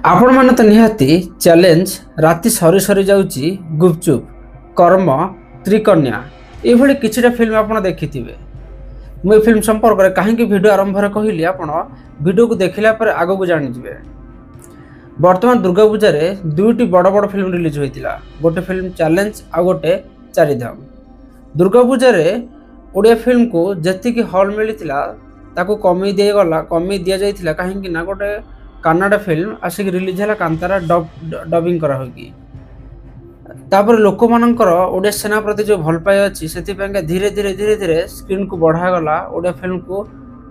आपण मैंने तो निहाती चैलेंज राति सरी सरी जाऊँगी गुपचुप कर्म त्रिकन्या ये किछिटा फिल्म आप देखि मुझे फिल्म संपर्क में कहीं वीडियो आरंभ कहली आप वीडियो को देखला पर आग को जानीजे। बर्तमान दुर्गा पूजा दुईटी बड़ बड़ फिल्म रिलीज होता गोटे फिल्म चैलेंज आ गोटे चारिधाम। दुर्गा पूजा ओडिया फिल्म को जी हल मिलता कमी दि जाइए कहीं गोटे कन्नाडा फिल्म आसिक रिलीज है कांतारा डबिंग करा होगी। तापर लोक मानकर ओडिया सेना प्रति जो भल पाई अच्छी से धीरे धीरे धीरे धीरे स्क्रीन को बढ़ागला ओडिया फिल्म को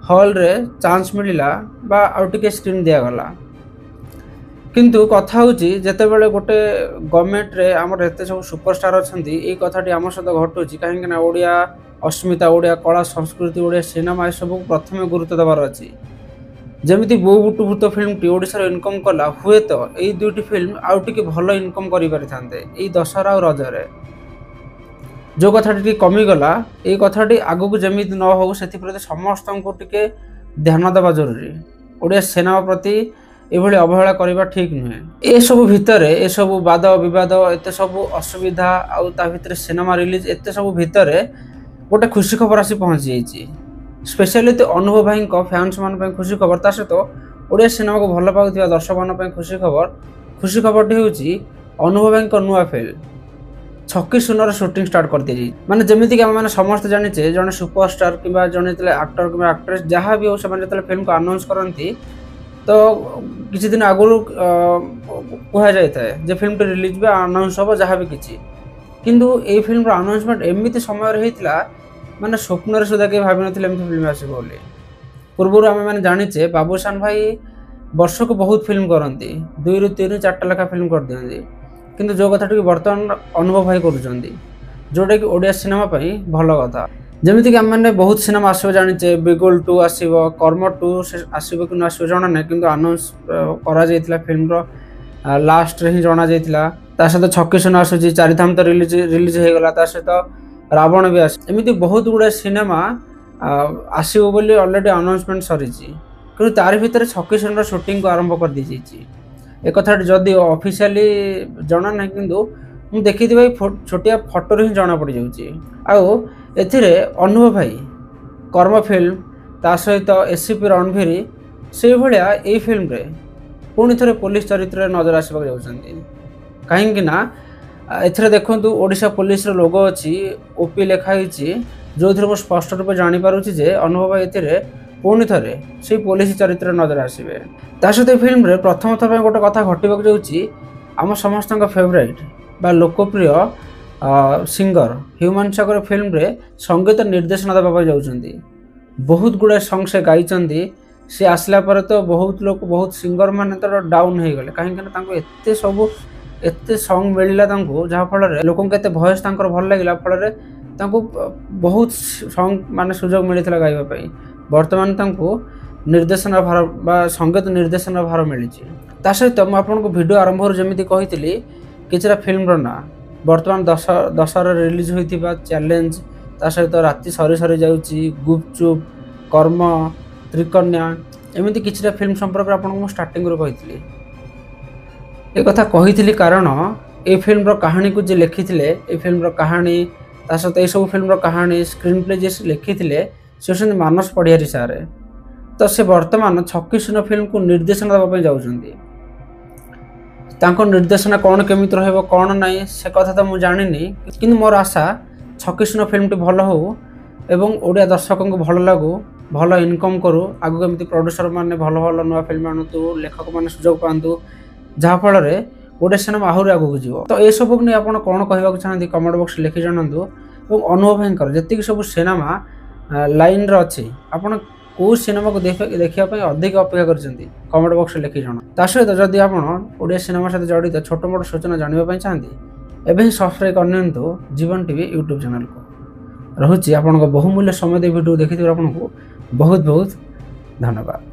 हॉल रे चांस मिलला बा आउटिके स्क्रीन दिगला। किंतु कथा होची जेतेबेले गोटे गवर्नमेंट रे हमर एते सब सुपरस्टार अछंती ए कथाटी हम सहित घटुची कहीं ना ओडिया अस्मिता ओडिया कला संस्कृति ओडिया सिनेमा ए सब प्रथम गुरुत्व देवार अच्छी। जमीती बो बुटु भूत फिल्म टी ओडिशा इनकम कला हुए तो यही दुईटी फिल्म आउ टिके भल इनकम करि पारि थांते एई दशहरा और रजरे जो कथाटी कमी गला ए कथाटी आगु को जमीती न हो सेति प्रति समस्त को टिके ध्यान देवा जरूरी। ओडिया सिनेमा प्रति एभली अवहेला करबा ठीक नुहे। ए सब भितर ए सब वाद विवाद एते सब असुविधा आउ ता भितर सिनेमा रिलीज एते सब भितर गोटे खुशी खबर आसी पहुंची जाइए। स्पेशली तो अनुभव भाई फैंस मान खुशी खबर ता सहित ओडिया सिनेमा को भल पाउथिबा दर्शक मान खुशी खबरटी होची अनुभव भाई नुआ फिल्म छक्की सुनर शूटिंग स्टार्ट कर दी। माने जमीती कि आम समस्त जानिचे जने सुपरस्टार किंबा जने एक्टर किंबा एक्ट्रेस जहाँ भी हो से फिल्म को अनाउंस करती तो किसी दिन आगुरी कह जाए जे फिल्म टी रिलीज भी अनाउंस हम जहाँ भी किसी किंतु ए फिल्म अनाउंसमेंट एमती समय होता माने स्वप्न सुधा किए भाव नी फिल्म आसो बोली। पूर्व आम मैंने जानीचे बाबूशान भाई वर्ष को बहुत फिल्म करती 2 ରୁ 3 4टा लेखा फिल्म कर दिखती किंतु जो कथा बर्तमान अनुभव भाई करुँच जोटा कि ओडिया सिनेमा भल कथा। जमीती कि आम मैंने बहुत सिनेमा आसो जानीचे बिगुल 2 आसो कर्म 2 आसो कि आसो जना ना कि अनाउंस करा फिल्म लास्ट ही जना जाता सहित छक्की सुन आसूँ चारिधाम तो रिलीज हो गला सहित रावण भी एमती बहुत गुड़ा सिनेमा आसो बोली ऑलरेडी अनाउंसमेंट सरी कि तार भर छक्की सुन शूटिंग को आरंभ कर दी जाइए। एक कथा जदि ऑफिशियली जना ना किंतु मुझे देखी भाई छोटिया फटोर ही जना पड़ जाए। अनुभव भाई कर्म फिल्म ता सहित एससीपी रणवीर से भाया ये फिल्म रे पुणी थे पुलिस चरित्र नजर आसवाक जाऊँगी कहीं एथरे देखु ओडिशा पुलिस लोगो अच्छी ओपी लिखाई जो थी मुझे स्पष्ट रूप जानीपारे जे अनुभव भाई ए पुणी थे से पुलिस चरित्र नजर आसवे। ता सहित फिल्म रे प्रथम थर गोटे कथा घटवाक जाऊँगी आम समस्त फेवरेट बा लोकप्रिय सिंगर ह्यूमन सागर फिल्म रे संगीत निर्देशन देवाई जाऊँगी। बहुत गुड़ाए सॉन्ग से गाई सी आसला पर तो बहुत लोग बहुत सिंगर मान तो डाउन हो गले कहीं एत सब एत सॉन्ग मिलला जहाँ फल लोक के भॉइस भल लगे फल बहुत सॉन्ग मान सुजोग मिलता गाइबा बर्तमान निर्देशन भार बा संगीत निर्देशन भार मिली। सहित मुझे आपको वीडियो आरंभ जमी कही किसी फिल्म ना बर्तमान दशहरा रिलीज होता चैलेंज ता सहित राति सरी सरी जाऊँगी गुपचुप कर्म त्रिकन्या एमती किसी फिल्म संपर्क में आपको स्टार्टिंग कही एक कथा कही कारण ये फिल्म कहानी को जी लिखी ए फिल्म कहानी ता सहित ये सब फिल्म कहानी स्क्रीन प्ले जी लिखी से मानस पढ़ियारी सारे तो से बर्तमान छक्की सुन फिल्म को निर्देशन देवाई जाऊँगी। निर्देशन कौन केमी कौन ना से कथा तो मुझे जानी कि मोर आशा छक्की सुन फिल्म टी भल हो एवं ओडिया दर्शकों को भल लगू भल इनकम करूँ आगू एमती प्रोड्यूसर मैंने भल भल नुआ फिल्म आणतु लेखक मैंने सुजोग पातु जहाँ फल ओडिया सिनेमा आहरी आगू जीव। तो ये सब नहीं आप कौन कहना चाहती कमेंट बॉक्स लिखि जनातु और अनुभव भाई जी सब सिनेमा लाइन अच्छी आपड़ कौ सिनेमा को देखापी अधिक अपेक्षा कर कमेंट बॉक्स लिखि जना। ता सहित जदि आप ओडिया सिनेमा सहित जड़ित छोट मोट सूचना जानवाई चाहती एवं सब्सक्राइब करनी जीवन टीवी यूट्यूब चैनल को। रोचे आप बहुमूल्य समय दे वीडियो देखी आपको बहुत बहुत धन्यवाद।